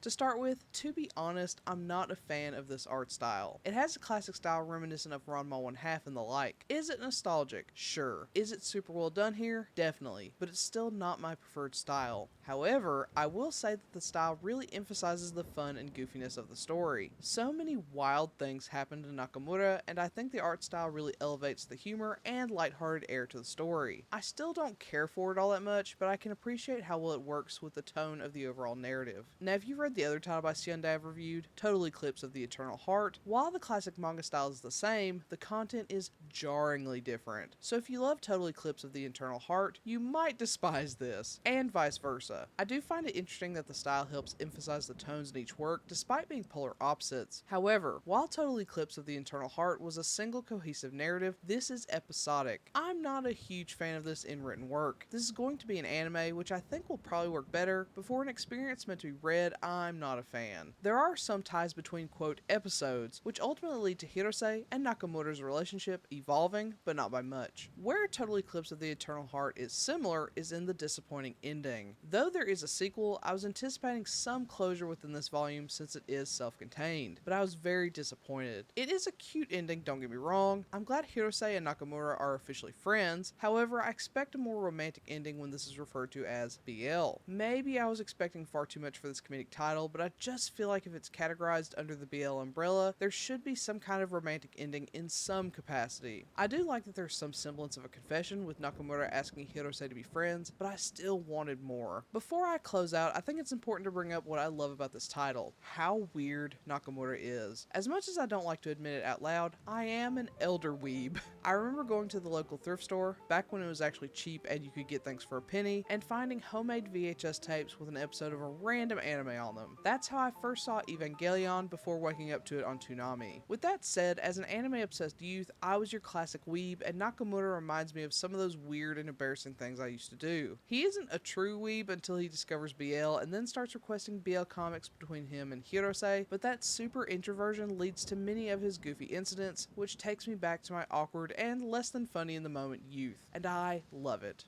To start with, to be honest, I'm not a fan of this art style. It has a classic style reminiscent of Ranma 1/2 and the like. Is it nostalgic? Sure. Is it super well done here? Definitely. But it's still not my preferred style. However, I will say that the style really emphasizes the fun and goofiness of the story. So many wild things happen to Nakamura, and I think the art style really elevates the humor and lighthearted air to the story. I still don't care for it all that much, but I can appreciate how well it works with the tone of the overall narrative. Now, if you've read the other title by Syundei I've reviewed, Total Eclipse of the Eternal Heart, while the classic manga style is the same, the content is jarringly different. So if you love Total Eclipse of the Eternal Heart, you might despise this, and vice versa. I do find it interesting that the style helps emphasize the tones in each work, despite being polar opposites. However, while Total Eclipse of the Eternal Heart was a single cohesive narrative, this is episodic. I'm not a huge fan of this in written work. This is going to be an anime, which I think will probably work better, but for an experience meant to be read, I'm not a fan. There are some ties between, quote, episodes, which ultimately lead to Hirose and Nakamura's relationship evolving, but not by much. Where Total Eclipse of the Eternal Heart is similar is in the disappointing ending. Though there is a sequel, I was anticipating some closure within this volume since it is self-contained, but I was very disappointed. It is a cute ending, don't get me wrong. I'm glad Hirose and Nakamura are officially friends, however, I expect a more romantic ending when this is referred to as BL. Maybe I was expecting far too much for this comedic title, but I just feel like if it's categorized under the BL umbrella, there should be some kind of romantic ending in some capacity. I do like that there's some semblance of a confession with Nakamura asking Hirose to be friends, but I still wanted more. Before I close out, I think it's important to bring up what I love about this title: how weird Nakamura is. As much as I don't like to admit it out loud, I am an elder weeb. I remember going to the local thrift store, back when it was actually cheap and you could get things for a penny, and finding homemade VHS tapes with an episode of a random anime on them. That's how I first saw Evangelion before waking up to it on Toonami. With that said, as an anime-obsessed youth, I was your classic weeb, and Nakamura reminds me of some of those weird and embarrassing things I used to do. He isn't a true weeb until he discovers BL and then starts requesting BL comics between him and Hirose, but that super introversion leads to many of his goofy incidents, which takes me back to my awkward and less than funny in the moment youth, and I love it.